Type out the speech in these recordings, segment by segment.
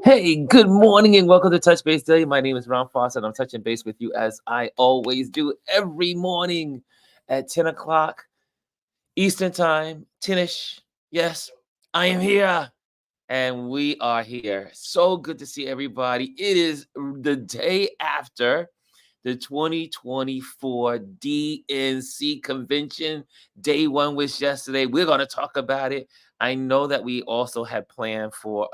Hey, good morning and welcome to Touch Base Daily. My name is Ron Foss and I'm touching base with you as I always do every morning at 10 o'clock Eastern Time, 10ish. Yes, I am here and we are here. So good to see everybody. It is the day after the 2024 DNC Convention. Day one was yesterday. We're going to talk about it. I know that we also had planned for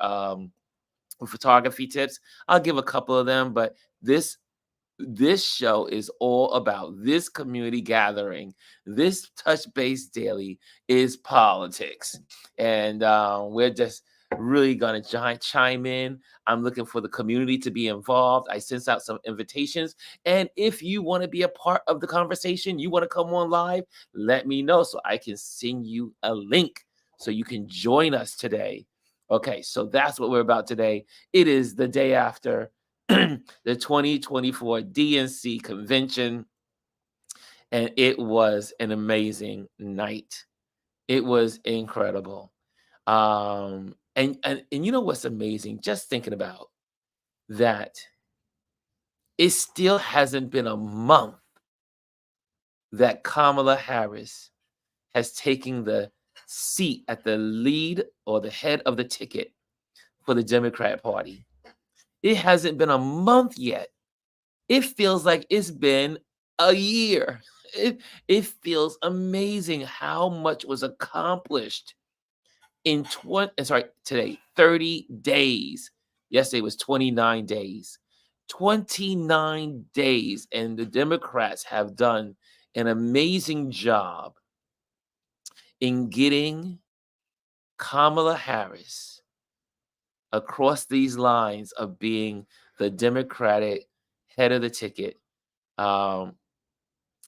photography tips. I'll give a couple of them, but this show is all about this community gathering. This touch base daily is politics, and we're just really gonna chime in. I'm looking for the community to be involved. I sent out some invitations, and if you want to be a part of the conversation, you want to come on live, let me know so I can send you a link so you can join us today. Okay, so that's what we're about today. It is the day after the 2024 DNC Convention, and it was an amazing night. It was incredible. And you know what's amazing? Just thinking about that, it still hasn't been a month that Kamala Harris has taken the seat at the lead or the head of the ticket for the Democrat Party. It hasn't been a month yet. It feels like it's been a year. It feels amazing how much was accomplished in today, 30 days. Yesterday was 29 days. 29 days, and the Democrats have done an amazing job in getting Kamala Harris across these lines of being the Democratic head of the ticket. Um,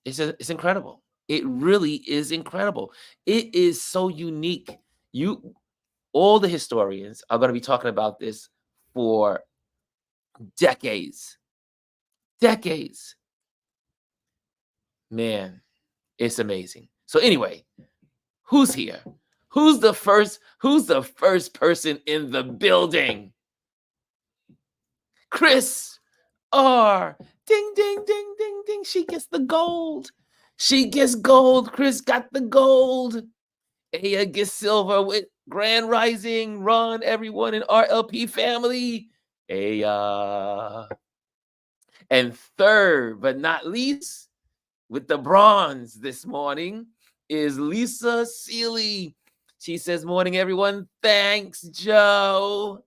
it's incredible. It really is incredible. It is so unique. You all the historians are going to be talking about this for decades. Decades. Man, it's amazing. So anyway, who's here? Who's the first person in the building? Chris R. Ding ding ding ding ding. She gets the gold. She gets gold. Chris got the gold. Aya gets silver with Grand Rising. Ron, everyone in RLP family. Aya. And third, but not least, with the bronze this morning is Lisa Seeley. She says, morning, everyone. Thanks, Joe.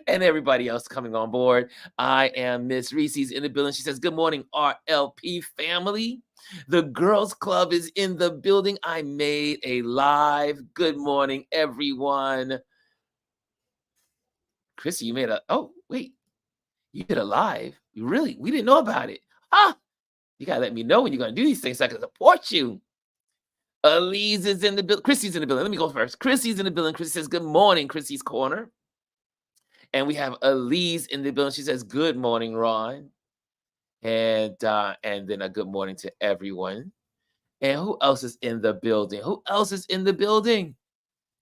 And everybody else coming on board. I am Miss Reese's in the building. She says, good morning, RLP family. The Girls Club is in the building. I made a live. Good morning, everyone. Chrissy, you made wait. You did a live? You really? We didn't know about it. You got to let me know when you're going to do these things so I can support you. Alieze is in the building. Chrissy's in the building. Let me go first. Chrissy's in the building. Chrissy says, good morning, Chrissy's Corner. And we have Alieze in the building. She says, good morning, Ron. And then a good morning to everyone. And who else is in the building? Who else is in the building?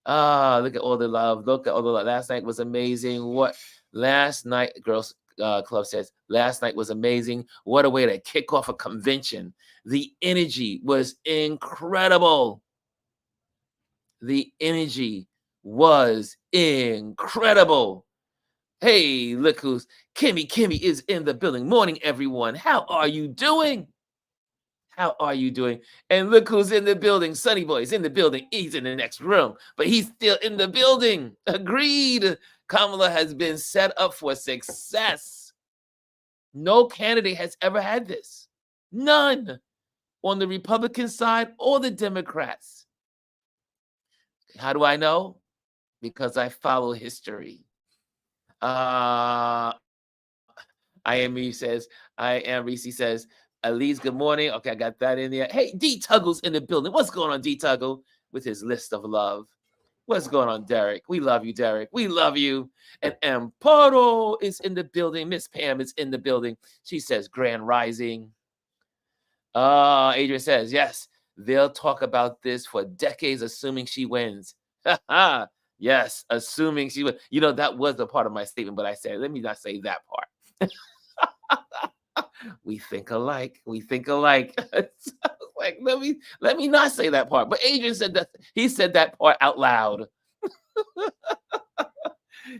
Look at all the love. Look at all the love. Last night was amazing. What last night, Girls Club says, last night was amazing. What a way to kick off a convention. The energy was incredible. The energy was incredible. Hey, look who's Kimmy. Kimmy is in the building. Morning, everyone. How are you doing? How are you doing? And look who's in the building. Sonny Boy's in the building. He's in the next room, but he's still in the building. Agreed. Kamala has been set up for success. No candidate has ever had this. None. On the Republican side or the Democrats. How do I know? Because I follow history. I am Reese says, Alieze, good morning. Okay, I got that in there. Hey, D Tuggle's in the building. What's going on, D Tuggle? With his list of love. What's going on, Derek? We love you, Derek. We love you. And Amparo is in the building. Miss Pam is in the building. She says, Grand Rising. Adrian says, yes, they'll talk about this for decades, assuming she wins. Yes, assuming she was, that was a part of my statement, but I said, let me not say that part. We think alike. We think alike. So, like, let me not say that part. But Adrian said that he said that part out loud.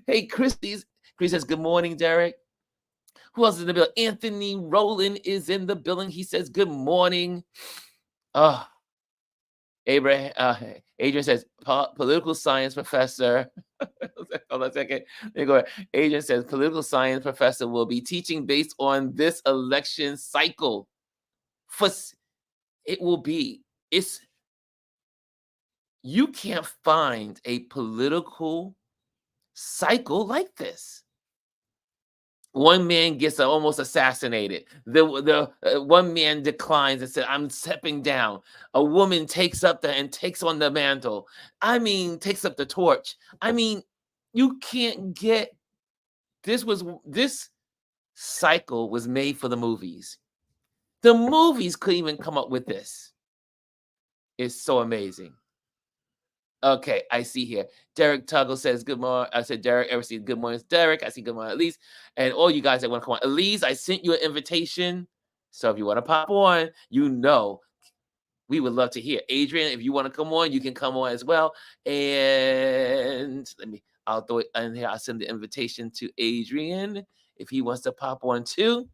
Hey, Chris says, good morning, Derek. Who else is in the building? Anthony Rowland is in the building. He says, good morning. Oh, Adrian says, political science professor. Hold on a second. Let me go. Adrian says, political science professor will be teaching based on this election cycle. It will be. You can't find a political cycle like this. One man gets almost assassinated. The one man declines and said, "I'm stepping down." A woman takes on the mantle. I mean, takes up the torch. I mean, you can't get this cycle was made for the movies. The movies couldn't even come up with this. It's so amazing. Okay, I see here. Derek Tuggle says, good morning. I said, Derek, ever see good morning, Derek. I see good morning, Alieze. And all you guys that want to come on. Alieze, I sent you an invitation. So if you want to pop on, we would love to hear. Adrian, if you want to come on, you can come on as well. And I'll throw it in here. I'll send the invitation to Adrian if he wants to pop on too.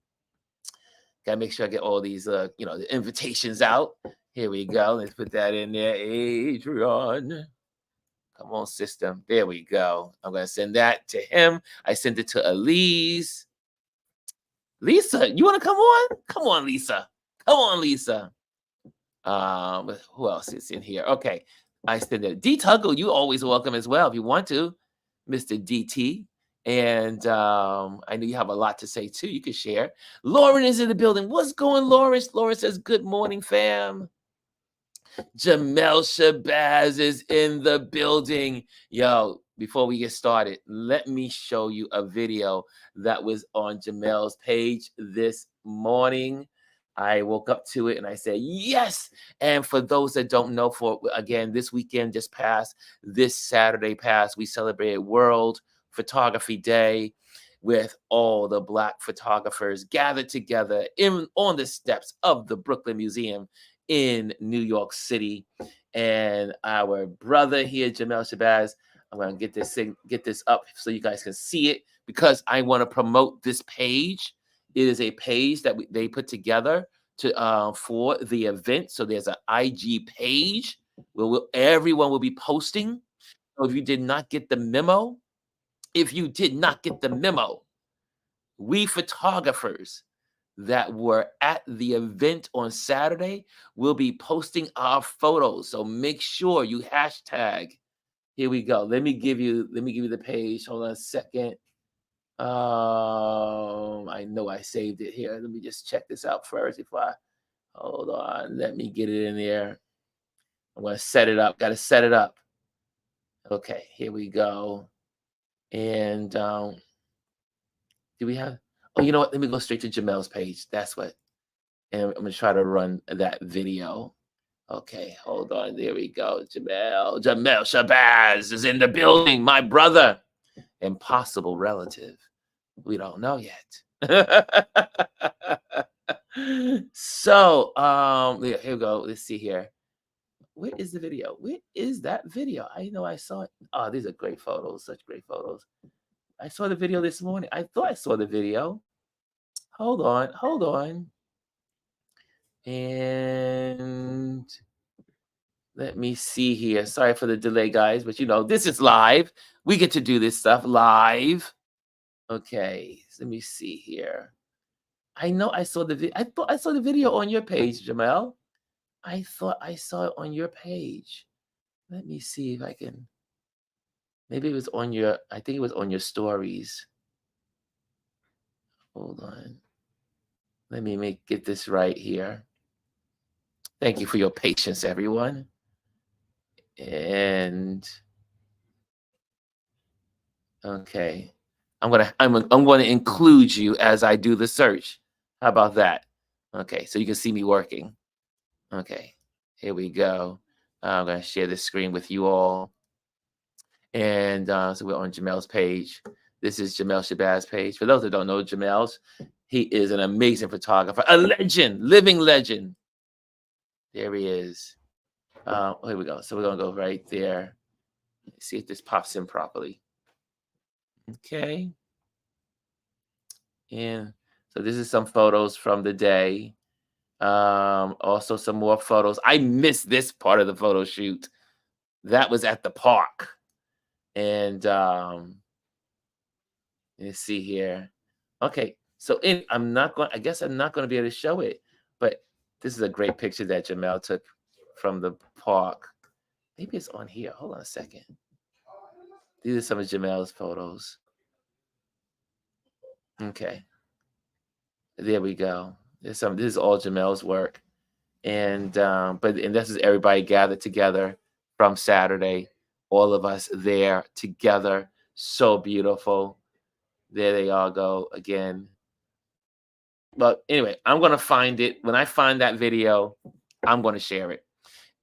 Gotta make sure I get all these, the invitations out. Here we go. Let's put that in there, Adrian. Come on, system. There we go. I'm going to send that to him. I sent it to Alieze. Lisa, you want to come on? Come on, Lisa. Come on, Lisa. Who else is in here? Okay. I sent it. D Tuggle, you always welcome as well if you want to, Mr. DT. And I know you have a lot to say too. You can share. Lauren is in the building. What's going, Lauren? Lauren says, good morning, fam. Jamel Shabazz is in the building. Yo, before we get started, let me show you a video that was on Jamel's page this morning. I woke up to it and I said, yes. And for those that don't know, again, this weekend just passed, this Saturday passed, we celebrated World Photography Day with all the Black photographers gathered together on the steps of the Brooklyn Museum in New York City. And our brother here, Jamel Shabazz, I'm going to get this up so you guys can see it because I want to promote this page. It is a page that they put together for the event. So there's an IG page where everyone will be posting. So if you did not get the memo, we photographers that were at the event on Saturday will be posting our photos. So make sure you hashtag. Here we go. Let me give you the page. Hold on a second. I know I saved it here. Let me just check this out first hold on. Let me get it in there. I'm going to set it up. Got to set it up. Okay, here we go. And do we have? Oh, you know what? Let me go straight to Jamel's page. That's what. And I'm going to try to run that video. Okay, hold on. There we go. Jamel Shabazz is in the building. My brother. Impossible relative. We don't know yet. So, here we go. Let's see here. Where is the video? Where is that video? I know I saw it. Oh, these are great photos. Such great photos. I saw the video this morning. I thought I saw the video. Hold on. And let me see here. Sorry for the delay, guys, but this is live. We get to do this stuff live. Okay, let me see here. I know I saw the video. I thought I saw the video on your page, Jamel. I thought I saw it on your page. Let me see if I can. Maybe it was I think it was on your stories. Hold on. Let me get this right here. Thank you for your patience, everyone. And okay, I'm gonna include you as I do the search. How about that? Okay, so you can see me working. Okay, here we go. I'm gonna share this screen with you all. And so we're on Jamel's page. This is Jamel Shabazz page. For those that don't know Jamel's, he is an amazing photographer, a legend, living legend. There he is. Here we go. So we're gonna go right there. Let's see if this pops in properly. Okay. And so this is some photos from the day. Also some more photos. I missed this part of the photo shoot. That was at the park. And let's see here. Okay, so I guess I'm not going to be able to show it, but this is a great picture that Jamel took from the park. Maybe it's on here. Hold on a second. These are some of Jamel's photos. Okay. There we go. This is all Jamel's work. And this is everybody gathered together from Saturday. All of us there together. So beautiful. There they all go again. But anyway, I'm going to find it. When I find that video, I'm going to share it.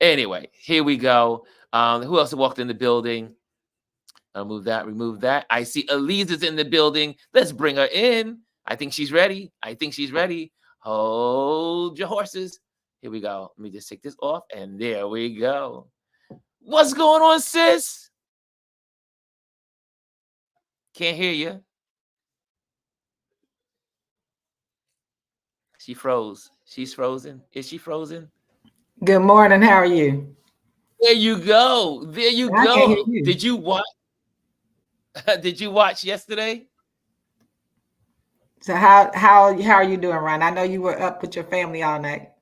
Anyway, here we go. Who else walked in the building? I'll remove that. I see Alieze is in the building. Let's bring her in. I think she's ready. Hold your horses. Here we go. Let me just take this off. And there we go. What's going on, sis? Can't hear you. She froze. She's frozen. Is she frozen? Good morning. How are you? There you go. There you I go. can't hear you. Did you watch? Did you watch yesterday? So how are you doing, Ron? I know you were up with your family all night.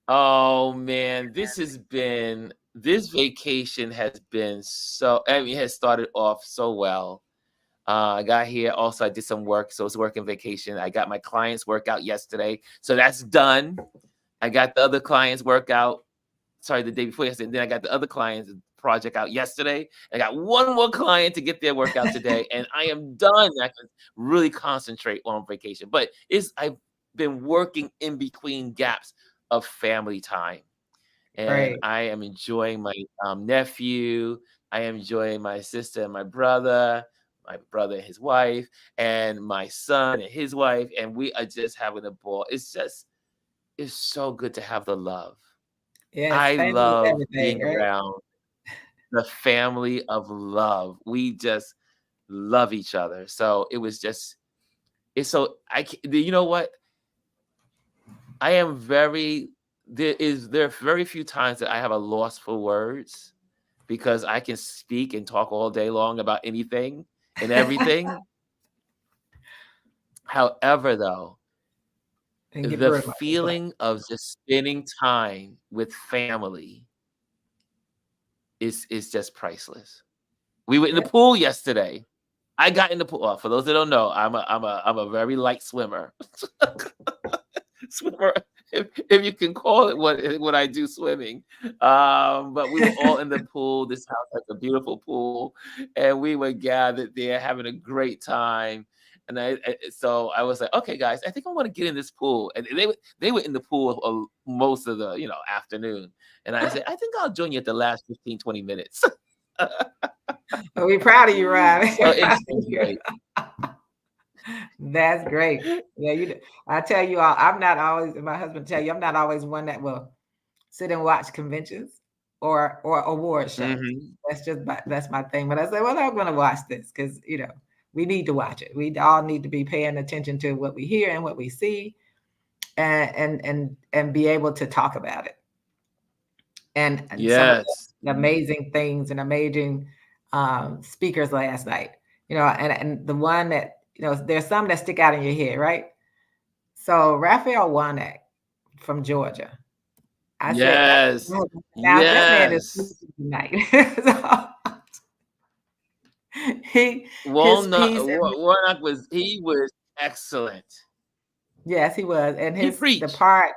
Oh man, this vacation has been it has started off so well. I got here. Also, I did some work. So it's working vacation. I got my clients workout yesterday. So that's done. I got the other clients workout. Sorry, the day before yesterday. Then I got the other clients project out yesterday. I got one more client to get their workout today. And I am done. I can really concentrate on vacation. But I've been working in between gaps of family time. And Right. I am enjoying my nephew. I am enjoying my sister and my brother and his wife, and my son and his wife, and we are just having a ball. It's so good to have the love. Yes, I love being right? around the family of love. We just love each other. So you know what? There are very few times that I have a loss for words, because I can speak and talk all day long about anything and everything. However, though, the feeling of just spending time with family is just priceless. We were in the pool yesterday. I got in the pool. For those that don't know, I'm a very light swimmer. Swimmer, if you can call it what I do, swimming. But we were all in the pool. This house has a beautiful pool, and we were gathered there having a great time. And so I was like, okay, guys, I think I want to get in this pool. And they were in the pool most of the afternoon. And I said, I think I'll join you at the last 15, 20 minutes. We're proud of you, Ryan. So it's great. That's great. Yeah, I tell you all, I'm not always, my husband tell you, I'm not always one that will sit and watch conventions or award shows. Mm-hmm. That's my thing. But I say, well, I'm going to watch this because, we need to watch it. We all need to be paying attention to what we hear and what we see, and be able to talk about it. And some of the amazing things and amazing speakers last night, and the one that, there's some that stick out in your head, right? So Raphael Warnock from Georgia. I said, now that man is tonight. Warnock was excellent. Yes, he was, and he preached. The part,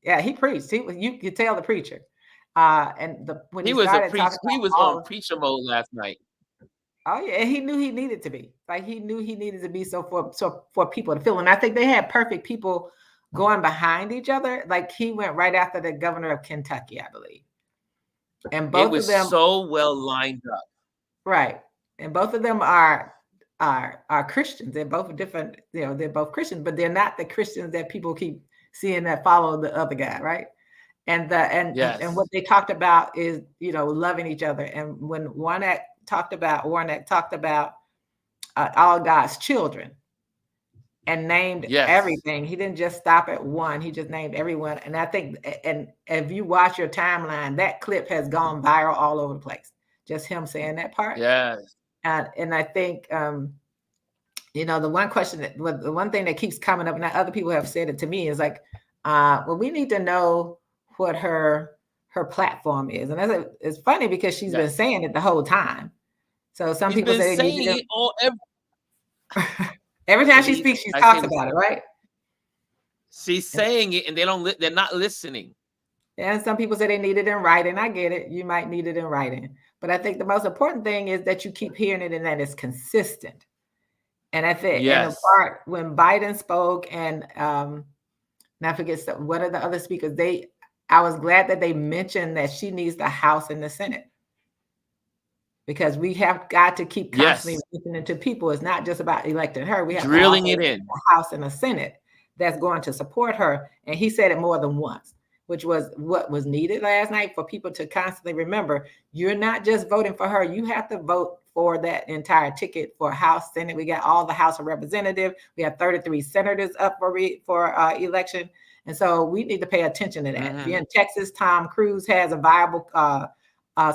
yeah, he preached. You could tell the preacher. And when he was on preacher mode last night. Oh yeah, he knew he needed to be. Like he knew he needed to be so for people to feel. And I think they had perfect people going behind each other. Like he went right after the governor of Kentucky, I believe. And both of them so well lined up. Right. And both of them are Christians. They're both different, they're both Christians, but they're not the Christians that people keep seeing that follow the other guy, right? And what Yes. they talked about is, loving each other. And when Warnock talked about all God's children and named Yes. everything, he didn't just stop at one, he just named everyone. And I think, and if you watch your timeline, that clip has gone viral all over the place, just him saying that part. Yes. And I think, the one thing that keeps coming up, and other people have said it to me, is like, well, we need to know what her platform is. And it's funny because she's been Yes. saying it the whole time. So some She's people been say they need saying it all every time she Alieze, speaks, she I say talks this. about it, right? She's saying it, and they're not listening. And some people say they need it in writing. I get it. You might need it in writing. But I think the most important thing is that you keep hearing it and that it's consistent. And I think, and the Yes. part when Biden spoke, and I forget what are the other speakers, I was glad that they mentioned that she needs the House and the Senate, because we have got to keep constantly Yes. listening to people. It's not just about electing her. We have to Drilling also it in. the House and the Senate that's going to support her. And he said it more than once, which was what was needed last night, for people to constantly remember, you're not just voting for her. You have to vote for that entire ticket for House, Senate. We got all the House of Representatives. We have 33 senators up for election. And so we need to pay attention to that. Mm-hmm. If you're in Texas, Tom Cruise has a viable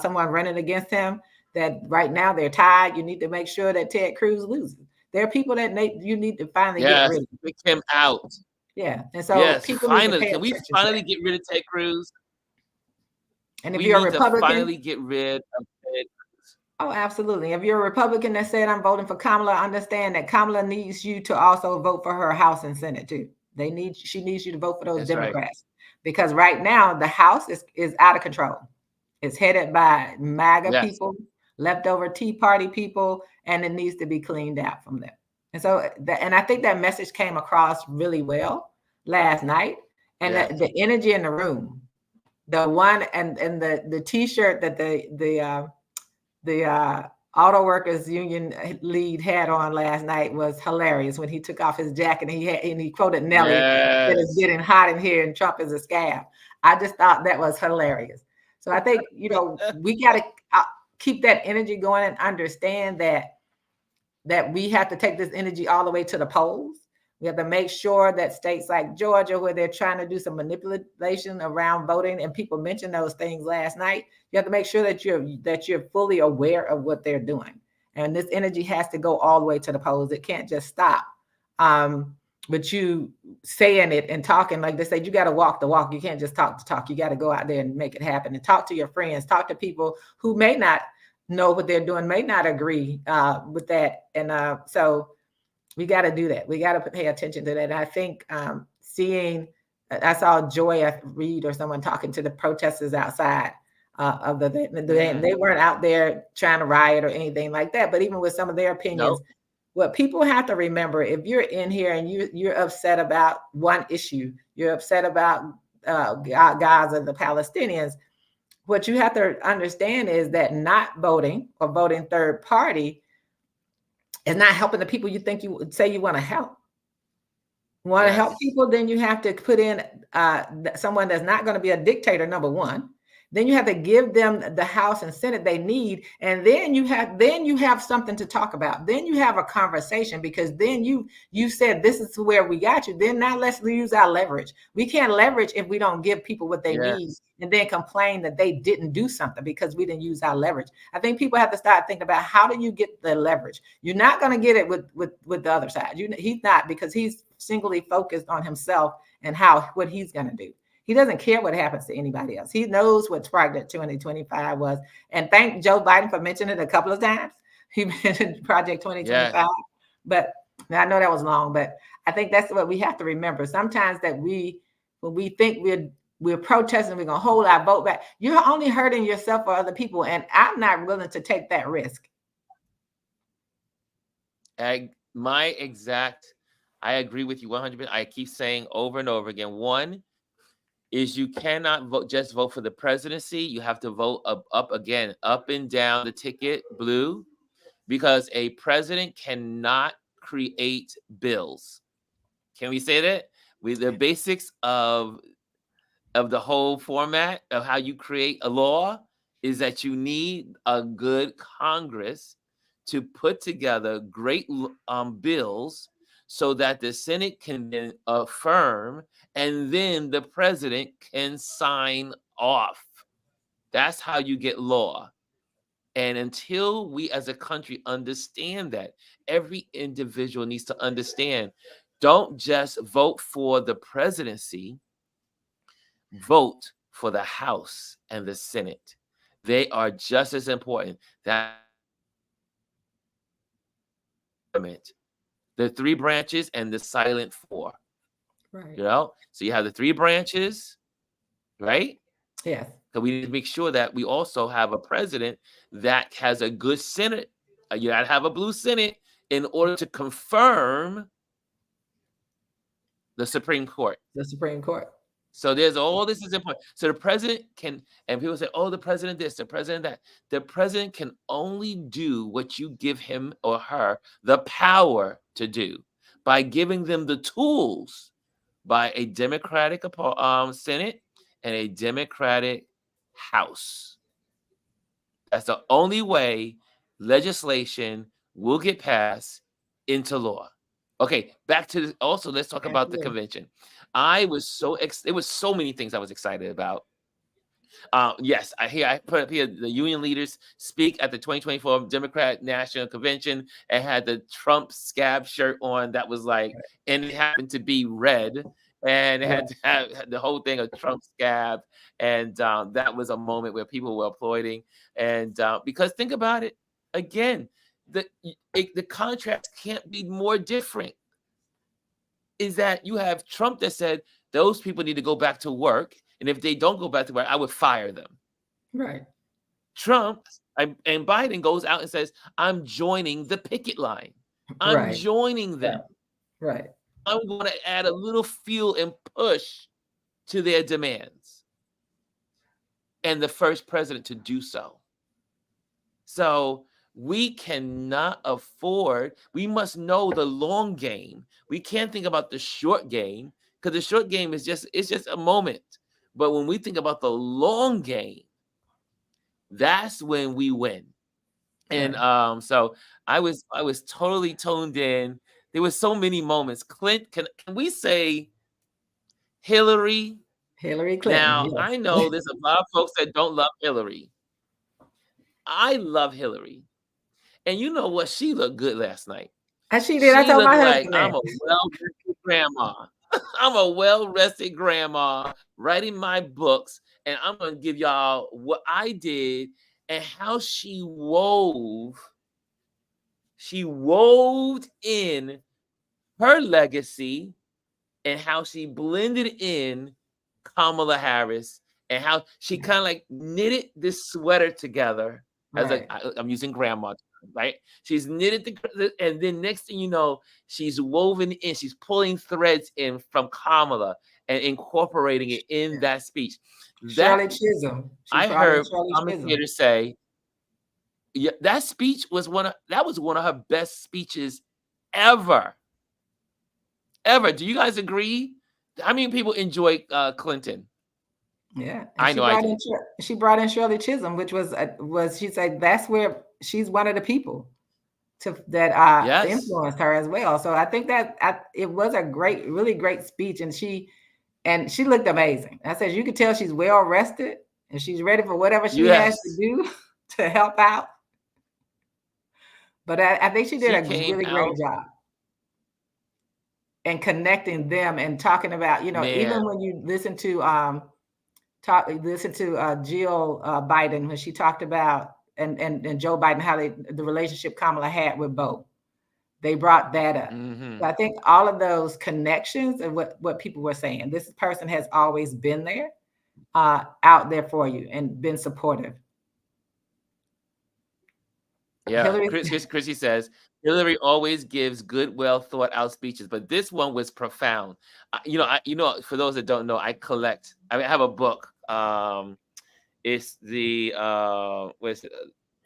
someone running against him that right now they're tied. You need to make sure that Ted Cruz loses. There are people that you need to finally get rid of. Pick him out. Yeah. And so Yes, people need to finally. pay Can we attention to finally that. get rid of Ted Cruz? And if We you're a need to Republican, finally get rid of Ted Cruz. oh, absolutely. If you're a Republican that said I'm voting for Kamala, understand that Kamala needs you to also vote for her House and Senate too. She needs you to vote for those That's Democrats. right. Because right now the House is out of control. It's headed by MAGA people, leftover Tea Party people, and it needs to be cleaned out from them. And so, and I think that message came across really well last night. And the energy in the room, the one and the T-shirt that the auto workers union lead had on last night was hilarious. When he took off his jacket and he quoted Nelly, that it's getting hot in here and Trump is a scab. I just thought that was hilarious. So I think, we got to keep that energy going and understand that we have to take this energy all the way to the polls. We have to make sure that states like Georgia, where they're trying to do some manipulation around voting, and people mentioned those things last night, you have to make sure that you're fully aware of what they're doing. And this energy has to go all the way to the polls. It can't just stop. But you saying it and talking, like they say, you got to walk the walk. You can't just talk the talk. You got to go out there and make it happen, and talk to your friends, talk to people who may not know what they're doing, may not agree with that. And so we got to do that. We got to pay attention to that. And I think I saw Joy Reid or someone talking to the protesters outside of they weren't out there trying to riot or anything like that. But even with some of their opinions, what people have to remember, if you're in here and you're upset about one issue, you're upset about Gaza, the Palestinians, what you have to understand is that not voting or voting third party is not helping the people you think you would say you want to help. You want to help people, then you have to put in someone that's not going to be a dictator, number one. Then you have to give them the House and Senate they need, and then you have something to talk about. Then you have a conversation, because then you said this is where we got you. Then now let's use our leverage. We can't leverage if we don't give people what they need, and then complain that they didn't do something because we didn't use our leverage. I think people have to start thinking about, how do you get the leverage? You're not going to get it with the other side. He's not, because he's singly focused on himself and what he's going to do. He doesn't care what happens to anybody else. He knows what Project 2025 was. And thank Joe Biden for mentioning it a couple of times. He mentioned Project 2025. But I know that was long, but I think that's what we have to remember. Sometimes that when we think we're protesting, we're going to hold our vote back, you're only hurting yourself or other people. And I'm not willing to take that risk. I agree with you 100%. I keep saying over and over again, one, is you cannot just vote for the presidency. You have to vote up again, up and down the ticket, blue, because a president cannot create bills. Can we say that? The basics of the whole format of how you create a law is that you need a good Congress to put together great bills so that the Senate can then affirm and then the president can sign off. That's how you get law. And until we as a country understand that, every individual needs to understand, don't just vote for the presidency, vote for the House and the Senate. They are just as important. That the three branches and the silent four. Right. You know, so you have the three branches, right? Yes. So we need to make sure that we also have a president that has a good Senate. You got to have a blue Senate in order to confirm the Supreme Court. The Supreme Court. So there's all this is important. So the president can, and people say, oh, the president this, the president that. The president can only do what you give him or her the power to do by giving them the tools by a Democratic Senate and a Democratic House. That's the only way legislation will get passed into law. Okay, back to also let's talk about the convention. I was so there was so many things I was excited about. Yes, I put up here the union leaders speak at the 2024 Democrat National Convention and had the Trump scab shirt on that was like, and it happened to be red, and it had to have the whole thing of Trump scab, and that was a moment where people were applauding, and because think about it again, the contrast can't be more different. Is that you have Trump that said those people need to go back to work, and if they don't go back to work, I would fire them. Right. Trump and Biden goes out and says, I'm joining the picket line. I'm joining them. Right. I'm going to add a little fuel and push to their demands. And the first president to do so. So we cannot afford, we must know the long game. We can't think about the short game because the short game is it's just a moment. But when we think about the long game, that's when we win. And so I was totally toned in. There was so many moments. Can we say Hillary? Hillary Clinton. Now, yes. I know there's a lot of folks that don't love Hillary. I love Hillary. And you know what? She looked good last night. And she did. I told my husband I'm a well-rested grandma. I'm a well-rested grandma writing my books, and I'm going to give y'all what I did and how she wove in her legacy and how she blended in Kamala Harris and how she kind of like knitted this sweater together. I'm using grandma, right? She's knitted and then next thing you know, she's woven in, she's pulling threads in from Kamala and incorporating it in that speech. Shirley Chisholm. I heard commentators say, yeah, that speech was one of her best speeches ever. Ever. Do you guys agree? How many people enjoy Clinton? Yeah, I know I did. She brought in Shirley Chisholm, which was she said that's where she's one of the people that influenced her as well. So I think that it was a really great speech, and she looked amazing. I said you could tell she's well rested and she's ready for whatever she has to do to help out. But I think she did a really great job. And connecting them and talking about, even when you listen to Jill Biden when she talked about and Joe Biden, how the relationship Kamala had with both, they brought that up. Mm-hmm. So I think all of those connections and what people were saying, this person has always been there, out there for you and been supportive. Yeah, Hillary. Chrissy says Hillary always gives good, well thought out speeches, but this one was profound. For those that don't know, I have a book. It's the what is it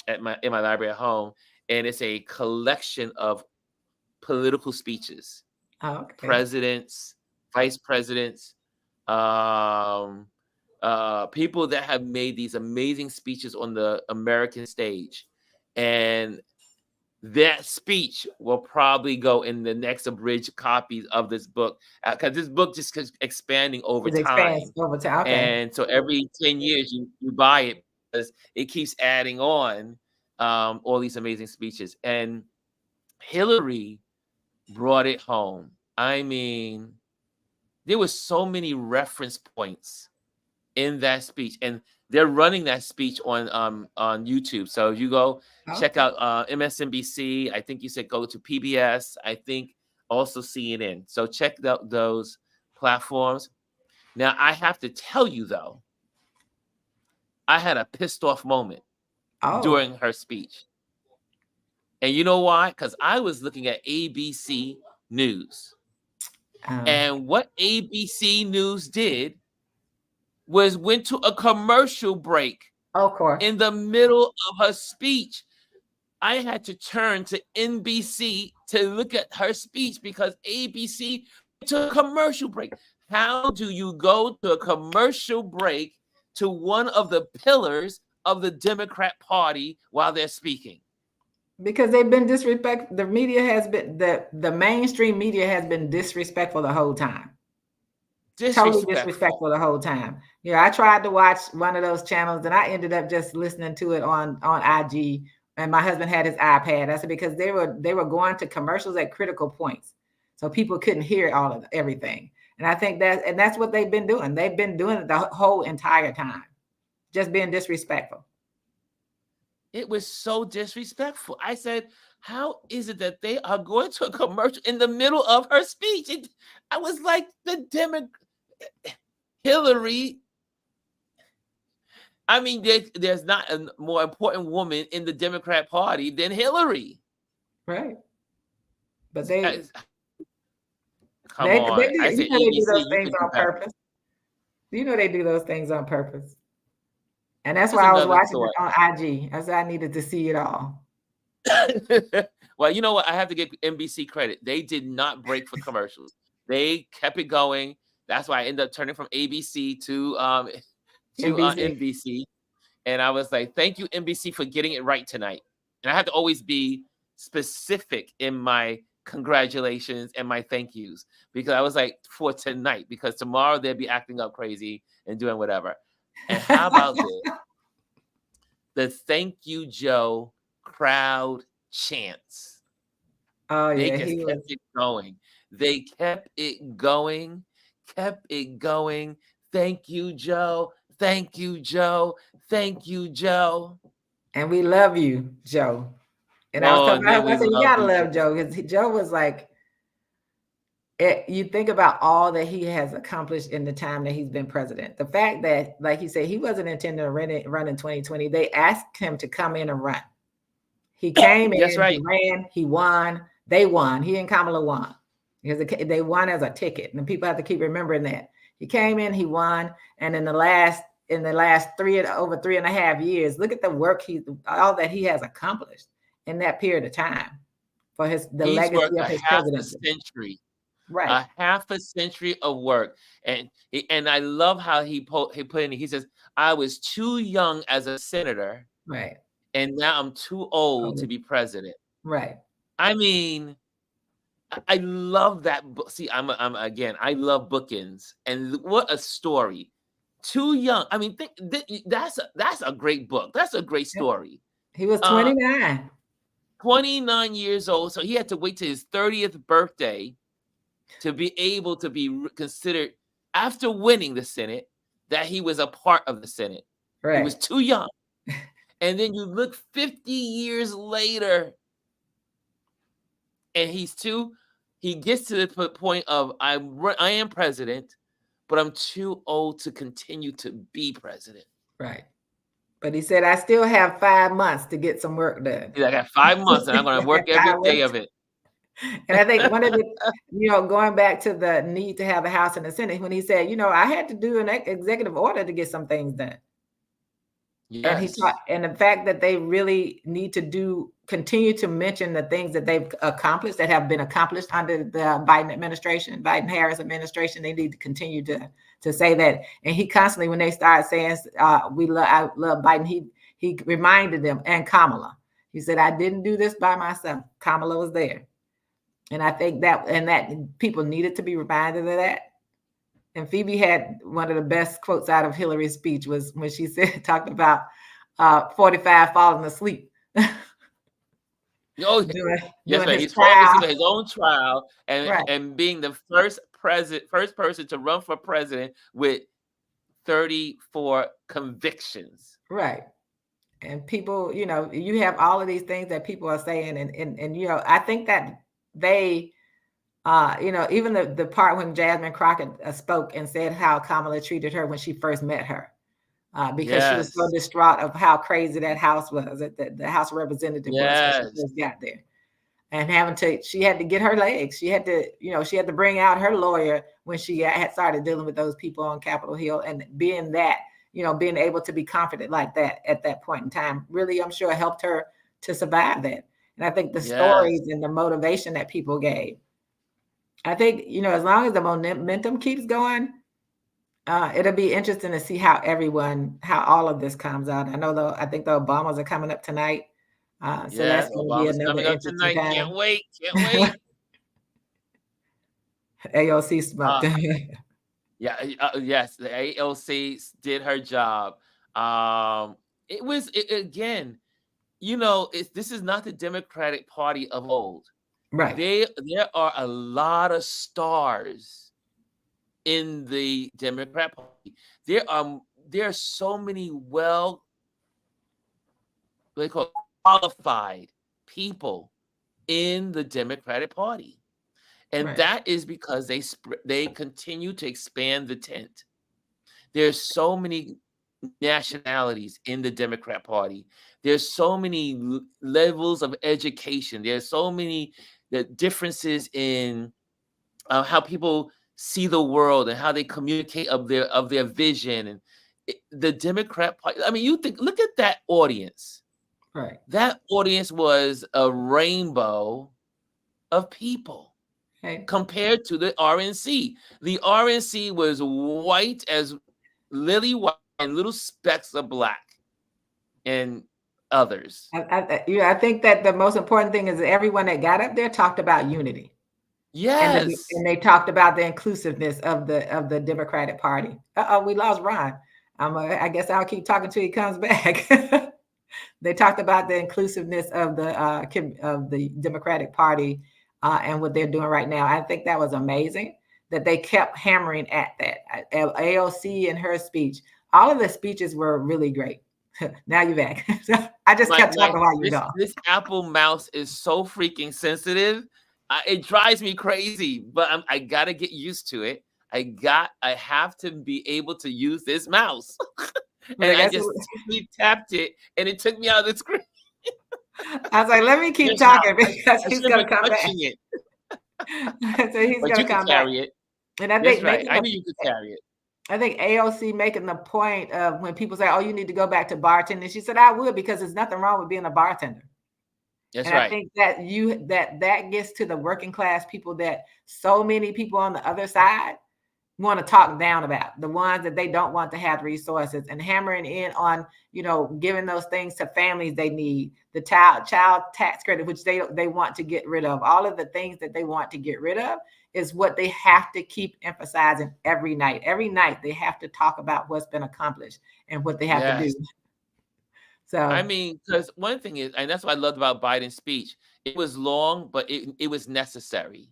in my library at home, and it's a collection of political speeches, Okay. presidents, vice presidents, people that have made these amazing speeches on the American stage, and that speech will probably go in the next abridged copies of this book, because this book just keeps expanding over It expands time. over time. Okay. And so every 10 years you buy it because it keeps adding on all these amazing speeches. And Hillary brought it home. I mean, there were so many reference points in that speech, and they're running that speech on YouTube. So you go check Okay. out MSNBC. I think you said go to PBS. I think also CNN. So check out those platforms. Now I have to tell you though, I had a pissed off moment Oh. during her speech, and you know why? Because I was looking at ABC News, and what ABC News did was went to a commercial break. Of course. In the middle of her speech. I had to turn to NBC to look at her speech because ABC took a commercial break. How do you go to a commercial break to one of the pillars of the Democrat Party while they're speaking? Because they've been disrespectful. The media has been, the mainstream media has been disrespectful the whole time. Totally disrespectful the whole time. Yeah, I tried to watch one of those channels and I ended up just listening to it on IG, and my husband had his iPad. I said, because they were going to commercials at critical points, so people couldn't hear everything. And I think that's what they've been doing. They've been doing it the whole entire time, just being disrespectful. It was so disrespectful. I said, how is it that they are going to a commercial in the middle of her speech? I was like, Hillary. I mean, there's not a more important woman in the Democrat Party than Hillary. Right. But they come on. They do those things on purpose. You know they do those things on purpose. And that's why I was watching it on IG. I said I needed to see it all. Well, you know what? I have to give NBC credit. They did not break for commercials. They kept it going. That's why I ended up turning from ABC to NBC. And I was like, thank you, NBC, for getting it right tonight. And I have to always be specific in my congratulations and my thank yous, because I was like, for tonight, because tomorrow they'll be acting up crazy and doing whatever. And how about this? The thank you, Joe crowd chants. Oh, they just kept it going. They kept it going. Thank you, Joe. Thank you, Joe. Thank you, Joe. And we love you, Joe. And I was talking about, I said, you gotta love Joe, because Joe was like, you think about all that he has accomplished in the time that he's been president. The fact that, like he said, he wasn't intending to run in 2020. They asked him to come in and run. He came in, right. He ran, he won. They won. He and Kamala won because they won as a ticket, and people have to keep remembering that. He came in, he won, and in the last over 3.5 years, look at the work all that he has accomplished in that period of time for the legacy of his presidency. Century. Right. A half a century of work. And I love how he put in, he says, I was too young as a senator. Right. And now I'm too old to be president. Right. I mean, I love that book. See, I love bookends. And what a story. Too young. I mean, that's a great book. That's a great story. He was 29. 29 years old. So he had to wait till his 30th birthday to be able to be considered, after winning the Senate, that he was a part of the Senate. Right. He was too young. And then you look 50 years later, and he gets to the point of, I am president, but I'm too old to continue to be president. Right. But he said, I still have 5 months to get some work done. I got 5 months and I'm going to work every day of it. And I think one of the, going back to the need to have the House and the Senate, when he said, I had to do an executive order to get some things done. And he Yes. taught, and the fact that they really need to continue to mention the things that they've accomplished, that have been accomplished under the Biden administration, Biden-Harris administration, they need to continue to say that. And he constantly, when they start saying, I love Biden, he reminded them, and Kamala, he said, I didn't do this by myself. Kamala was there. And I think that people needed to be reminded of that. And Phoebe had one of the best quotes out of Hillary's speech was when she talked about 45 falling asleep. Oh, doing right. his He's trial. his own trial and Right. and being the first person to run for president with 34 convictions. Right. And people, you have all of these things that people are saying, and I think that they, even the part when Jasmine Crockett spoke and said how Kamala treated her when she first met her, because she was so distraught of how crazy that house was, that the House of Representatives was when she first got there, and she had to get her legs. She had to bring out her lawyer when she had started dealing with those people on Capitol Hill, and being able to be confident like that at that point in time, really, I'm sure helped her to survive that. And I think the stories and the motivation that people gave, I think, as long as the momentum keeps going, it'll be interesting to see how all of this comes out. I think the Obamas are coming up tonight. So that's going to be another interesting time. Can't wait. AOC smoked. Yes, the AOC did her job. It was again, this is not the Democratic Party of old. Right. There are a lot of stars in the Democrat Party. There are so many qualified people in the Democratic Party. And that is because they continue to expand the tent. There's so many nationalities in the Democrat Party. There's so many levels of education. There's so many differences in how people see the world and how they communicate of their vision. And the Democrat Party, look at that audience. Right. That audience was a rainbow of people. Compared to the RNC. The RNC was white as lily white and little specks of black and others. I think that the most important thing is that everyone that got up there talked about unity. Yes. And they talked about the inclusiveness of the Democratic Party. We lost Ron. I guess I'll keep talking till he comes back. They talked about the inclusiveness of the Democratic Party. And what they're doing right now. I think that was amazing that they kept hammering at that. AOC in her speech, all of the speeches were really great. Now you're back. I just kept talking while you go. This Apple mouse is so freaking sensitive. It drives me crazy, but I got to get used to it. I have to be able to use this mouse. And I just tapped it and it took me out of the screen. I was like, let me keep talking because he's going to come back. So he's going to come back. And I think I knew you could carry it. I think AOC making the point of when people say, oh, you need to go back to bartending. She said, I would, because there's nothing wrong with being a bartender. That's right. I think that that gets to the working class people that so many people on the other side want to talk down about, the ones that they don't want to have resources, and hammering in on, giving those things to families they need, the child tax credit, which they want to get rid of. All of the things that they want to get rid of is what they have to keep emphasizing every night. Every night they have to talk about what's been accomplished and what they have to do. So because one thing is, and that's what I loved about Biden's speech, it was long, but it was necessary.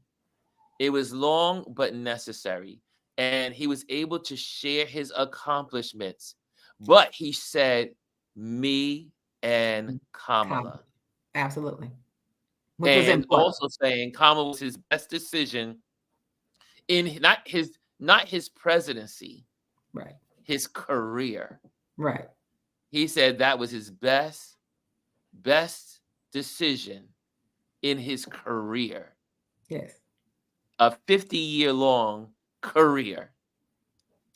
It was long but necessary. And he was able to share his accomplishments. But he said, me and Kamala. Absolutely. Which and also saying Kamala was his best decision in not his presidency, right? His career, right? He said that was his best decision in his career. Yes. A 50-year-long career.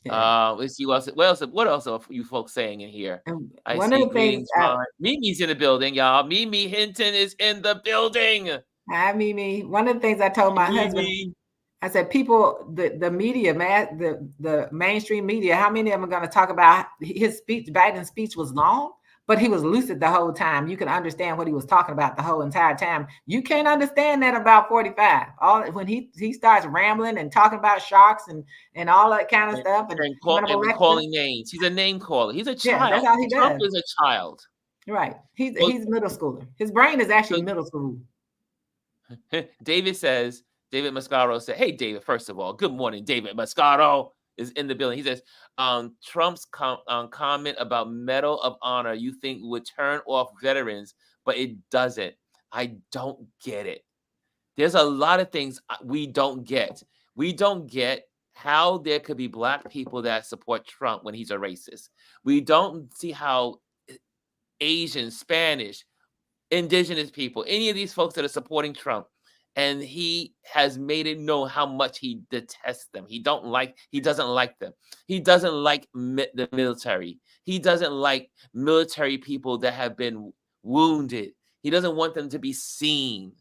Yeah. Let's see what else are you folks saying in here? And I one of see the things, greetings, Ron. Mimi's in the building, y'all. Mimi Hinton is in the building. hi, Mimi. One of the things I told my husband, Mimi. I said, people, the media, the mainstream media, how many of them are going to talk about his speech? Biden's speech was long, but he was lucid the whole time. You can understand what he was talking about the whole entire time. You can't understand that about 45. When he starts rambling and talking about sharks and all that kind of stuff And calling names. He's a name caller. He's a child. Yeah, that's all he Trump does. is a child. Right. He's middle schooler. His brain is actually middle school. David Mascaro said, hey, David, first of all, good morning. David Mascaro is in the building. He says, Trump's comment about Medal of Honor, you think would turn off veterans, but it doesn't. I don't get it. There's a lot of things we don't get. We don't get how there could be Black people that support Trump when he's a racist. We don't see how Asian, Spanish, indigenous people, any of these folks that are supporting Trump, and he has made it known how much he detests them. He doesn't like them. He doesn't like the military. He doesn't like military people that have been wounded. He doesn't want them to be seen.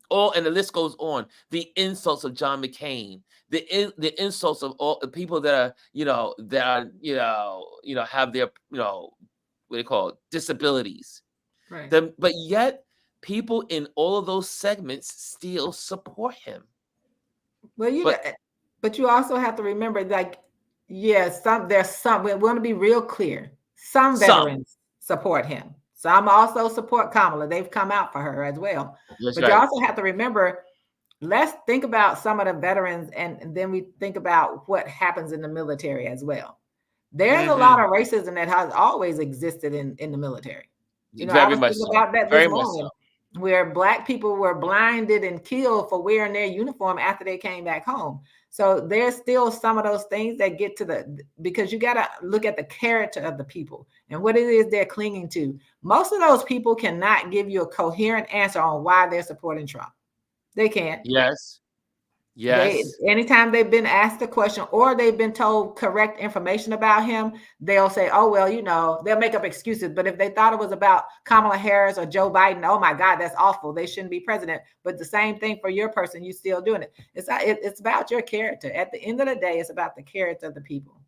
And the list goes on. The insults of John McCain, the insults of all the people that are, have their, what they call disabilities. Right. But yet, people in all of those segments still support him. Well, but you also have to remember, like, there's some. We want to be real clear. Some veterans support him. Some also support Kamala. They've come out for her as well. That's but right. You also have to remember. Let's think about some of the veterans, and then we think about what happens in the military as well. There's a lot of racism that has always existed in the military. Very much so. About that this morning, where Black people were blinded and killed for wearing their uniform after they came back home. So there's still some of those things that get to because you got to look at the character of the people and what it is they're clinging to. Most of those people cannot give you a coherent answer on why they're supporting Trump. They can't. Yes. Anytime they've been asked a question or they've been told correct information about him, they'll say, oh, well, they'll make up excuses. But if they thought it was about Kamala Harris or Joe Biden, oh my God, that's awful. They shouldn't be president. But the same thing for your person, you're still doing it. It's about your character. At the end of the day, it's about the character of the people.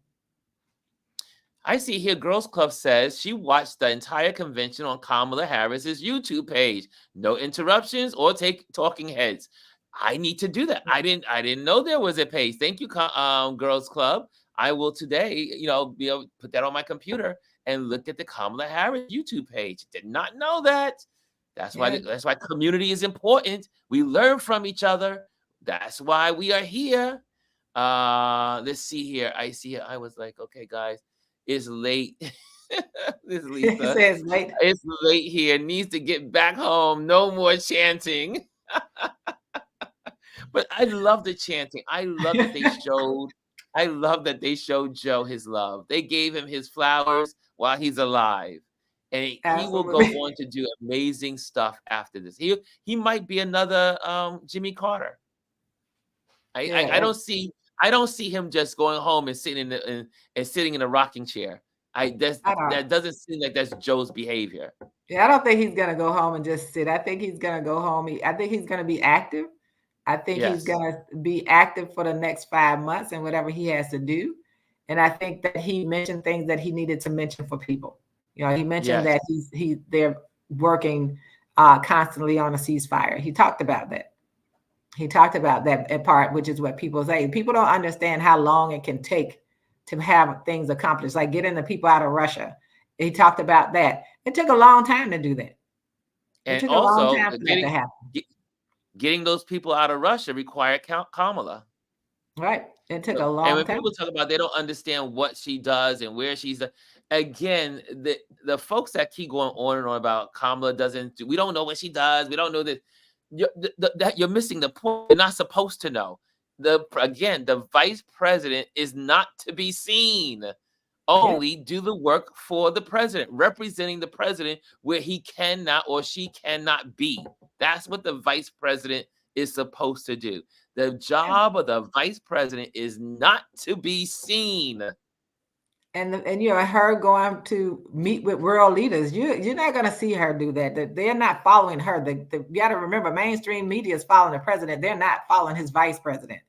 I see here Girls Club says she watched the entire convention on Kamala Harris's YouTube page. No interruptions or talking heads. I need to do that. I didn't know there was a page. Thank you, Girls Club. I will today, be able to put that on my computer and look at the Kamala Harris YouTube page. Did not know that. That's why community is important. We learn from each other. That's why we are here. Let's see here. I see it. I was like, okay, guys, it's late. This is Lisa. It says late. It's late here. Needs to get back home. No more chanting. But I love the chanting. I love that they showed. I love that they showed Joe his love. They gave him his flowers while he's alive, and he will go on to do amazing stuff after this. He might be another Jimmy Carter. I don't see him just going home and sitting in a rocking chair. That doesn't seem like that's Joe's behavior. Yeah, I don't think he's gonna go home and just sit. I think he's gonna go home. I think he's gonna be active. I think he's going to be active for the next 5 months and whatever he has to do. And I think that he mentioned things that he needed to mention for people. He mentioned that they're working constantly on a ceasefire. He talked about that. He talked about that part, which is what people say. People don't understand how long it can take to have things accomplished, like getting the people out of Russia. He talked about that. It took a long time to do that. It took a long time for that to happen. Getting those people out of Russia required Kamala. Right. It took a long time. And when people talk about they don't understand what she does and where she's again, the folks that keep going on and on about Kamala we don't know what she does. We don't know that you're missing the point. You're not supposed to know. The vice president is not to be seen. only do the work for the president, representing the president where he cannot or she cannot be. That's what the vice president is supposed to do. The job of the vice president is not to be seen. And you know, her going to meet with world leaders, you're not going to see her do that. They're not following her. You got to remember, mainstream media is following the president. They're not following his vice president.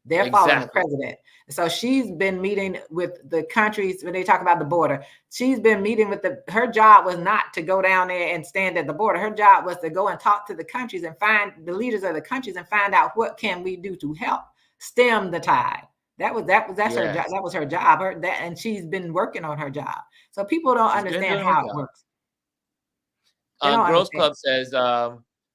They're following the president. So she's been meeting with the countries when they talk about the border. She's been meeting with her job was not to go down there and stand at the border. Her job was to go and talk to the countries and find the leaders of the countries and find out what can we do to help stem the tide. That's her job. That was her job. And she's been working on her job. So people don't understand how it works. Girls Club says,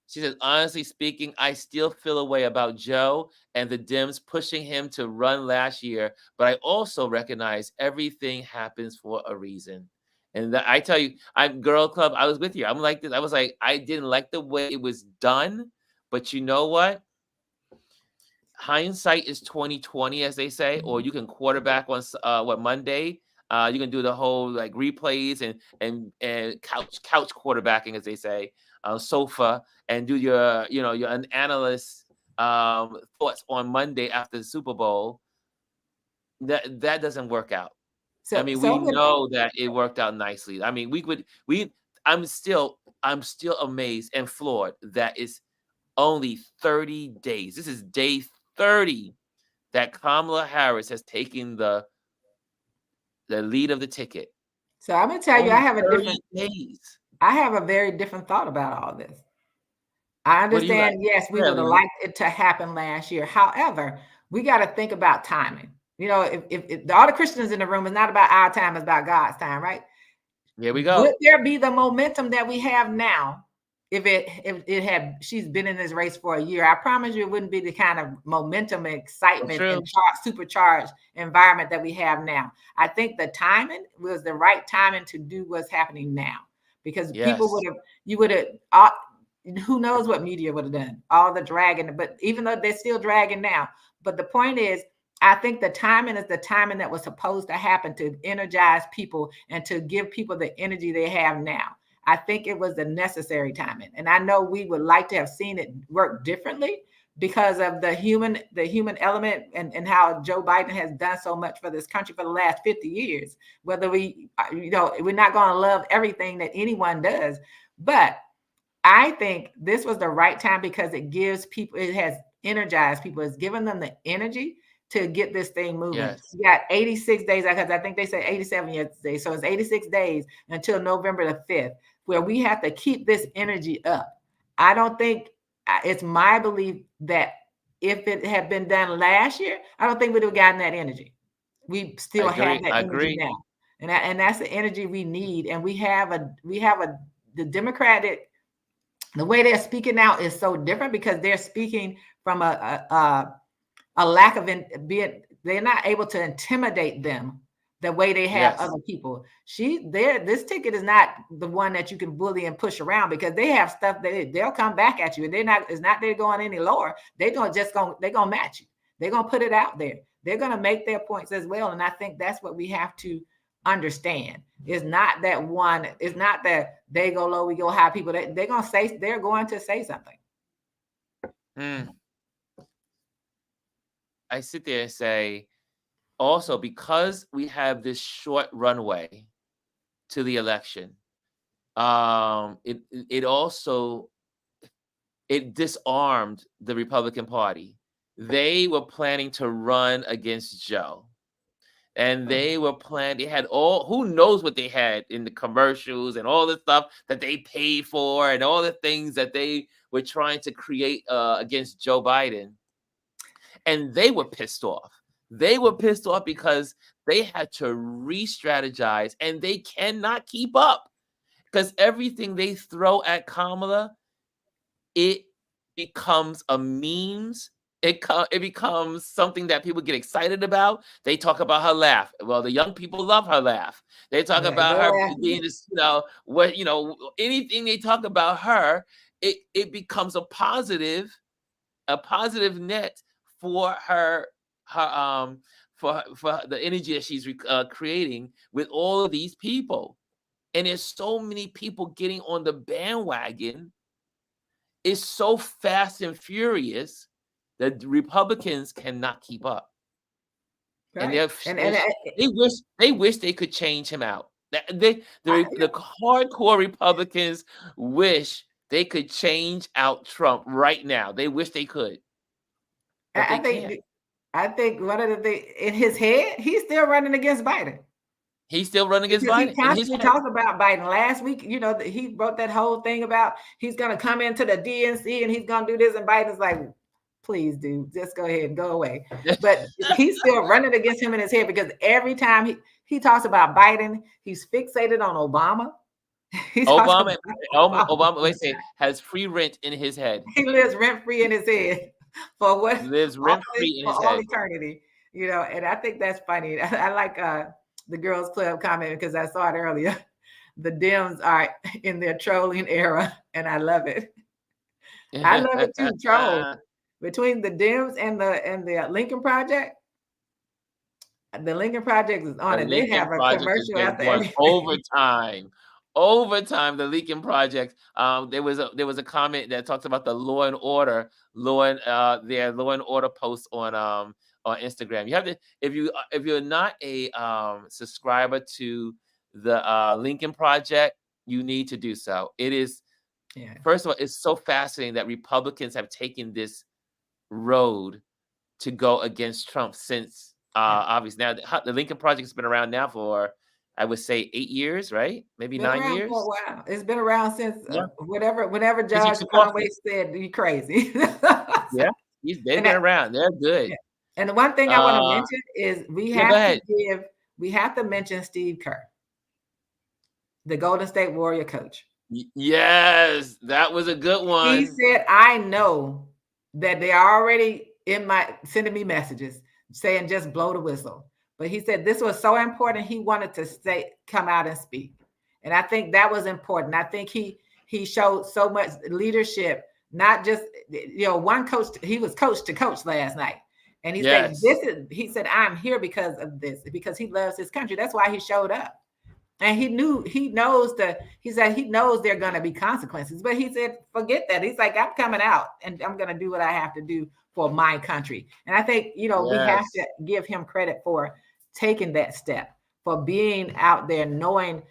she says, honestly speaking, I still feel a way about Joe and the Dems pushing him to run last year, but I also recognize everything happens for a reason. And I tell you, Girl Club, I was with you. I'm like this. I was like, I didn't like the way it was done, but you know what? Hindsight is 20/20, as they say, or you can quarterback on Monday. You can do the whole like replays and couch quarterbacking, as they say, sofa, and do your analyst thoughts on Monday after the Super Bowl. That doesn't work out. So, I mean, we know that it worked out nicely. I mean, I'm still amazed and floored that it's only 30 days. This is day 30 that Kamala Harris has taken the lead of the ticket. So I'm gonna tell you, I have a very different thought about all this. I understand, yes, we would have liked it to happen last year. However, we got to think about timing. You know, if all the Christians in the room, is not about our time, it's about God's time, right? Here we go. Would there be the momentum that we have now if she's been in this race for a year? I promise you it wouldn't be the kind of momentum and excitement and supercharged environment that we have now. I think the timing was the right timing to do what's happening now, because people would have, who knows what media would have done, all the dragging, but even though they're still dragging now. But the point is, I think the timing is the timing that was supposed to happen to energize people and to give people the energy they have now. I think it was the necessary timing. And I know we would like to have seen it work differently because of the human element and how Joe Biden has done so much for this country for the last 50 years. Whether we're not going to love everything that anyone does, but I think this was the right time because it gives people, it has energized people. It's given them the energy to get this thing moving. Yes. You got 86 days, because I think they said 87 yesterday. So it's 86 days until November the 5th, where we have to keep this energy up. I don't think, it's my belief that if it had been done last year, I don't think we'd have gotten that energy. We still have that energy now. And that's the energy we need. And the Democratic, the way they're speaking now is so different because they're speaking from a lack of they're not able to intimidate them the way they have other people. This ticket is not the one that you can bully and push around, because they have stuff that they'll come back at you, and it's not they're going any lower. They're gonna match you. They're gonna put it out there. They're gonna make their points as well. And I think that's what we have to understand. It's not that they go low, we go high. People they're going to say something. I sit there and say, also, because we have this short runway to the election, it disarmed the Republican Party. They were planning to run against Joe. And they had who knows what they had in the commercials and all the stuff that they paid for and all the things that they were trying to create against Joe Biden. And they were pissed off. They were pissed off because they had to re-strategize, and they cannot keep up because everything they throw at Kamala, it becomes a memes. It becomes something that people get excited about. They talk about her laugh. Well, the young people love her laugh. They talk about her being this, anything they talk about her, it becomes a positive net for her for the energy that she's creating with all of these people. And there's so many people getting on the bandwagon. It's so fast and furious that the Republicans cannot keep up. And Right. they wish they could change him out. The hardcore Republicans wish they could change out Trump right now. They wish they could, but they can't. I think one of the things in his head, he's still running against Biden. He's still running against Biden. He constantly talks about Biden. Last week, you know, he wrote that whole thing about he's going to come into the DNC and he's going to do this, and Biden's like, please, dude, just go ahead and go away. But he's still running against him in his head, because every time he talks about Biden, he's fixated on Obama. Obama, wait a second, has free rent in his head. He lives rent free in his head for what lives rent free in his for head all eternity. You know, and I think that's funny. I like the Girls Club comment, because I saw it earlier. The Dems are in their trolling era, and I love it. I love it too. Troll between the Dems and the Lincoln Project. The Lincoln Project is on it. They have a commercial after overtime. The Lincoln Project. There was a comment that talks about the law and order posts on Instagram. You have to, if you're not a subscriber to the Lincoln Project, you need to do so. It is, first of all, it's so fascinating that Republicans have taken this road to go against Trump since obviously now the Lincoln Project has been around now for, I would say, 8 years, right? Maybe 9 years. For a while. It's been around since whenever Judge Conway said you crazy. Yeah, they've been around. They're good. Yeah. And the one thing I want to mention is we have to mention Steve Kerr, the Golden State Warrior coach. Yes, that was a good one. He said, I know that they are already sending me messages saying just blow the whistle. But he said this was so important, he wanted to come out and speak. And I think that was important. I think he showed so much leadership, not just, one coach, he was coach to coach last night. And he said, I'm here because of this, because he loves his country. That's why he showed up. And he knows there are going to be consequences, but he said, forget that. He's like, I'm coming out and I'm going to do what I have to do for my country. And I think, we have to give him credit for taking that step, for being out there, knowing,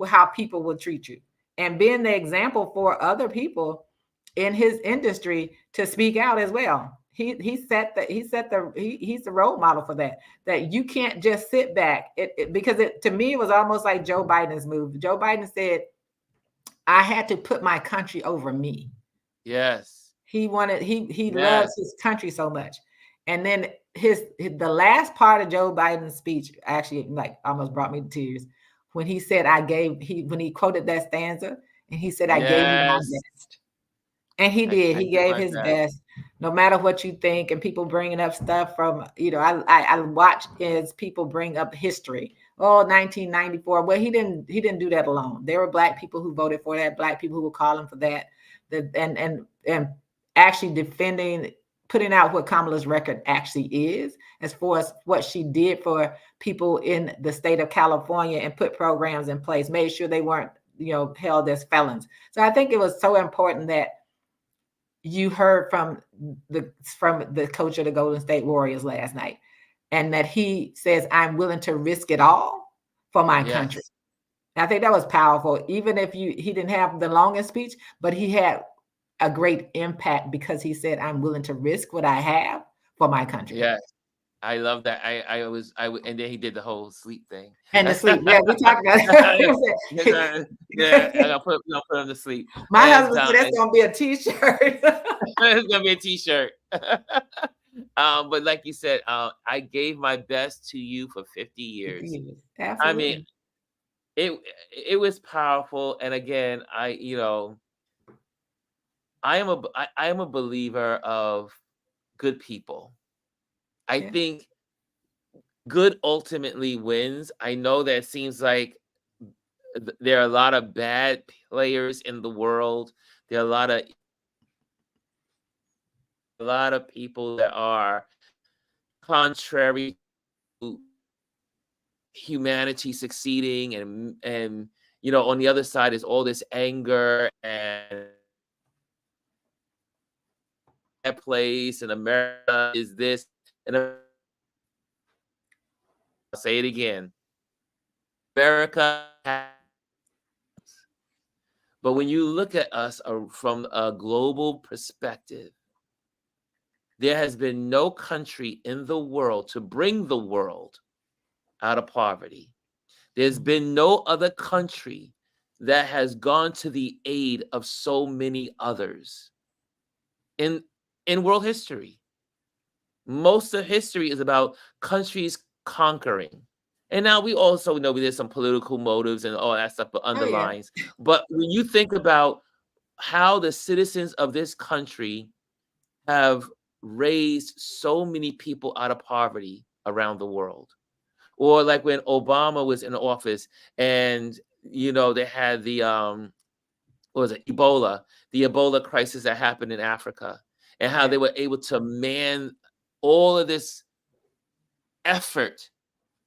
how people will treat you, and being the example for other people in his industry to speak out as well. He's the role model for that you can't just sit back. Because to me, it was almost like Joe Biden's move. Joe Biden said, I had to put my country over me. Yes. He loves his country so much. And then the last part of Joe Biden's speech actually almost brought me to tears when he said, when he quoted that stanza, and he said, I gave you my best. And he did. He gave his best, no matter what you think. And people bringing up stuff from, I watch as people bring up history. 1994. Well, he didn't do that alone. There were Black people who voted for that, Black people who were calling for that, and actually putting out what Kamala's record actually is, as far as what she did for people in the state of California and put programs in place, made sure they weren't, held as felons. So I think it was so important that you heard from the coach of the Golden State Warriors last night, and that he says, I'm willing to risk it all for my country. And I think that was powerful. Even if he didn't have the longest speech, but he had a great impact because he said, I'm willing to risk what I have for my country. Yes. I love that. And then he did the whole sleep thing. And the sleep. Yeah, we talked about it. I'm gonna put him to sleep. My husband said that's gonna be a t-shirt. It's gonna be a t-shirt. But like you said, I gave my best to you for 50 years. Absolutely. I mean, it was powerful. And again, I am a believer of good people. I think good ultimately wins. I know that it seems like there are a lot of bad players in the world. There are a lot of people that are contrary to humanity succeeding, and on the other side is all this anger and that place, and America is this, and I'll say it again, America has. But when you look at us from a global perspective, there has been no country in the world to bring the world out of poverty. There's been no other country that has gone to the aid of so many others in world history. Most of history is about countries conquering. And now we also know there's some political motives and all that stuff underlines. But when you think about how the citizens of this country have raised so many people out of poverty around the world, or like when Obama was in office and they had the what was it, Ebola, the Ebola crisis that happened in Africa, and how they were able to man all of this effort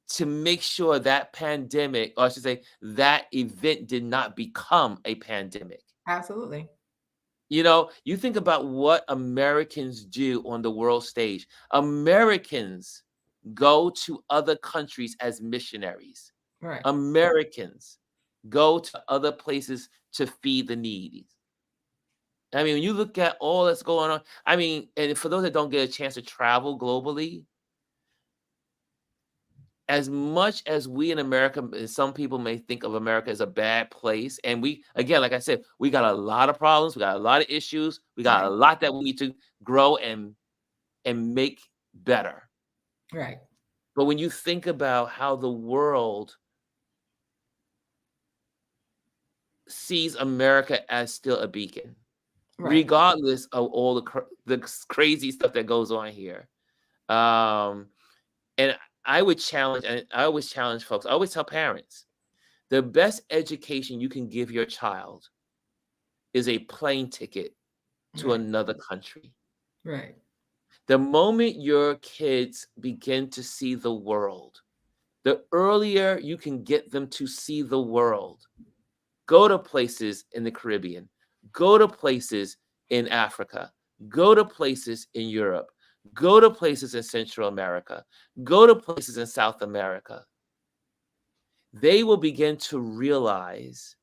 to make sure that pandemic, or I should say that event, did not become a pandemic. Absolutely. You think about what Americans do on the world stage. Americans go to other countries as missionaries. Right. Americans go to other places to feed the needy. I mean, when you look at all that's going on, I mean, and for those that don't get a chance to travel globally, as much as we in America, and some people may think of America as a bad place, and we, again, like I said, we got a lot of problems, we got a lot of issues, we got a lot that we need to grow and make better. Right. But when you think about how the world sees America as still a beacon, regardless of all the crazy stuff that goes on here, and I always challenge folks. I always tell parents, the best education you can give your child is a plane ticket to another country. Right. The moment your kids begin to see the world, the earlier you can get them to see the world. Go to places in the Caribbean, go to places in Africa, go to places in Europe, go to places in Central America, go to places in South America. They will begin to realize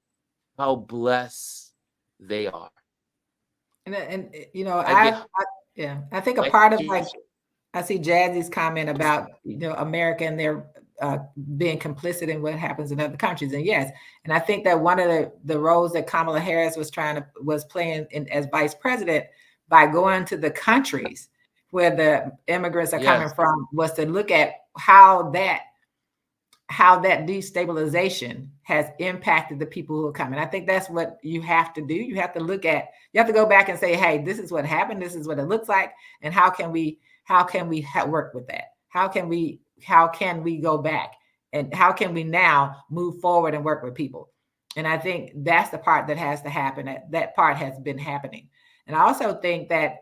how blessed they are. And I think a part of, like, I see Jazzy's comment about America and their being complicit in what happens in other countries, and yes, and I think that one of the roles that Kamala Harris was playing as vice president by going to the countries where the immigrants are coming from was to look at how that destabilization has impacted the people who are coming. I think that's what you have to do. You have to go back and say, hey, this is what happened. This is what it looks like. And how can we work with that? How can we go back? And how can we now move forward and work with people? And I think that's the part that has to happen. That part has been happening. And I also think that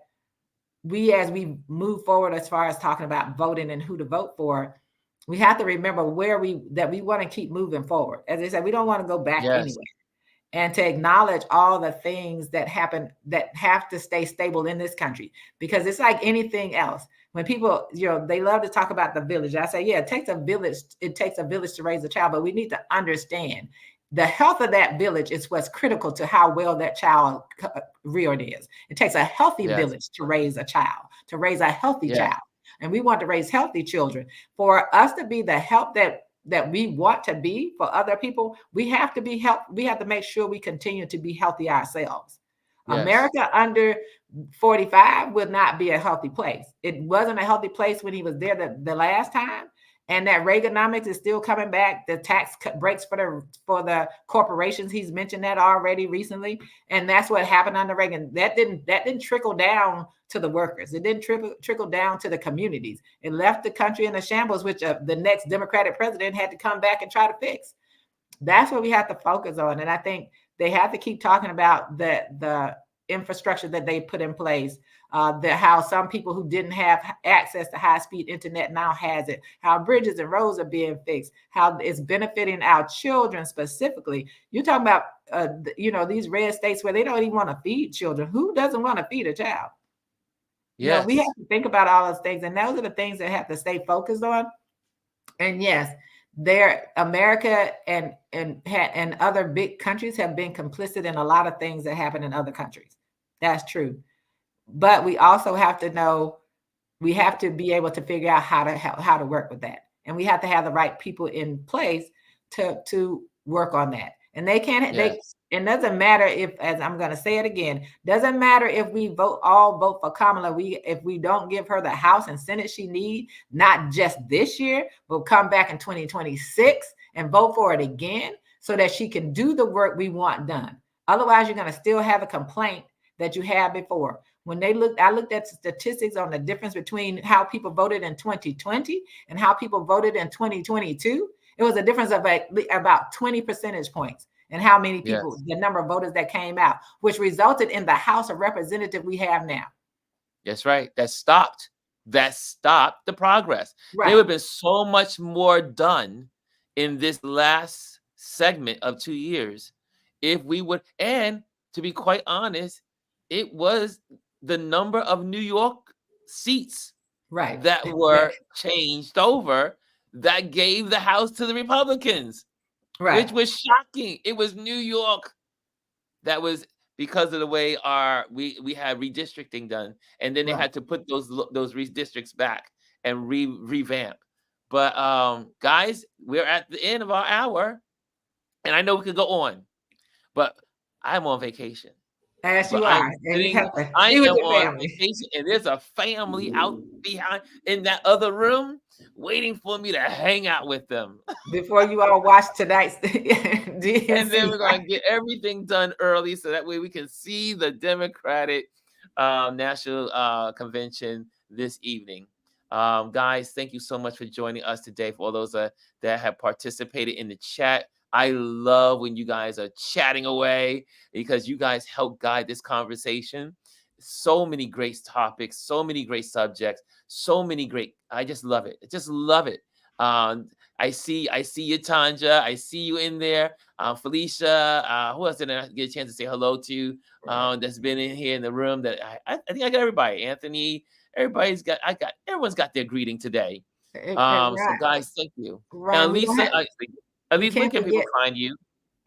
as we move forward, as far as talking about voting and who to vote for, we have to remember that we want to keep moving forward. As I said, we don't want to go back anywhere. And to acknowledge all the things that happen that have to stay stable in this country, because it's like anything else. When people, they love to talk about the village. I say, yeah, it takes a village. It takes a village to raise a child, but we need to understand the health of that village is what's critical to how well that child reared is. It takes a healthy village to raise a child, to raise a healthy child. And we want to raise healthy children. For us to be the help that we want to be for other people, we have to be we have to make sure we continue to be healthy ourselves. Yes. America under 45 will not be a healthy place. It wasn't a healthy place when he was there the last time. And that Reaganomics is still coming back. The tax breaks for the corporations, he's mentioned that already recently. And that's what happened under Reagan. That didn't trickle down to the workers. It didn't trickle down to the communities. It left the country in a shambles, which the next Democratic president had to come back and try to fix. That's what we have to focus on. And I think they have to keep talking about the infrastructure that they put in place. how some people who didn't have access to high-speed internet now has it, how bridges and roads are being fixed, how it's benefiting our children specifically. You're talking about, these red states where they don't even want to feed children. Who doesn't want to feed a child? Yes. We have to think about all those things, and those are the things that have to stay focused on. And yes, America and other big countries have been complicit in a lot of things that happen in other countries. That's true. But we also have to know, we have to be able to figure out how to work with that. And we have to have the right people in place to work on that. And they can't, it doesn't matter if, as I'm going to say it again, doesn't matter if we all vote for Kamala. If we don't give her the House and Senate she needs, not just this year, but come back in 2026 and vote for it again so that she can do the work we want done. Otherwise, you're going to still have a complaint that you had before. When I looked at statistics on the difference between how people voted in 2020 and how people voted in 2022. It was a difference of about 20 percentage points and how many people, the number of voters that came out, which resulted in the House of Representatives we have now. That's right. That stopped the progress. Right. There would have been so much more done in this last segment of 2 years if we would, and to be quite honest, it was the number of New York seats that were changed over that gave the House to the Republicans, which was shocking. It was New York that was, because of the way we had redistricting done, and then they had to put those redistricts back and revamp. But guys, we're at the end of our hour, and I know we could go on, but I'm on vacation. As you are. I am on vacation, and there's a family out behind in that other room waiting for me to hang out with them. Before you all watch tonight's DNC. And then we're going to get everything done early so that way we can see the Democratic National Convention this evening. Guys, thank you so much for joining us today. For all those that have participated in the chat, I love when you guys are chatting away because you guys help guide this conversation. So many great topics, so many great subjects, I just love it. I just love it. I see you, Tanja. I see you in there. Felicia, who else did I get a chance to say hello to? That's been in here in the room. That I think I got everybody. Anthony, everyone's got their greeting today. So guys, thank you. And Lisa, at least where can people find you?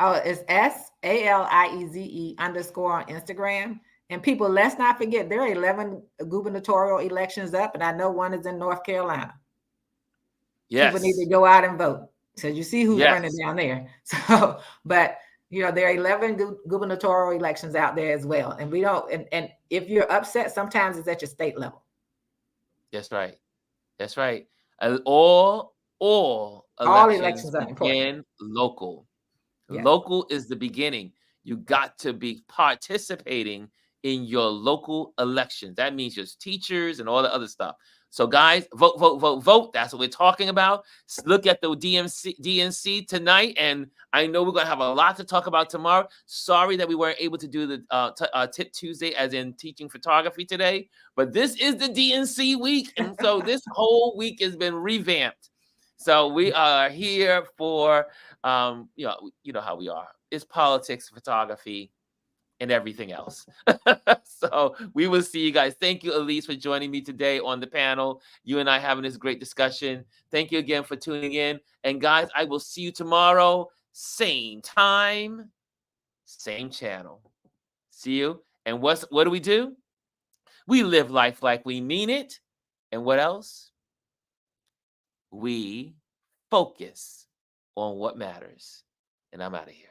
Oh, it's SALIEZE _ on Instagram. And people, let's not forget, there are 11 gubernatorial elections up, and I know one is in North Carolina. Yes. People need to go out and vote. So you see who's running down there. So, but there are 11 gubernatorial elections out there as well. And we don't, and if you're upset, sometimes it's at your state level. That's right. That's right. All elections are important. Local. Yes. Local is the beginning. You got to be participating in your local elections. That means your teachers and all the other stuff. So guys, vote, vote, vote, vote. That's what we're talking about. Look at the DNC tonight. And I know we're going to have a lot to talk about tomorrow. Sorry that we weren't able to do the Tip Tuesday as in teaching photography today. But this is the DNC week. And so this whole week has been revamped. So we are here for, you know how we are. It's politics, photography, and everything else. So we will see you guys. Thank you, Alieze, for joining me today on the panel. You and I having this great discussion. Thank you again for tuning in. And guys, I will see you tomorrow. Same time, same channel. See you. And what do we do? We live life like we mean it. And what else? We focus on what matters. And I'm out of here.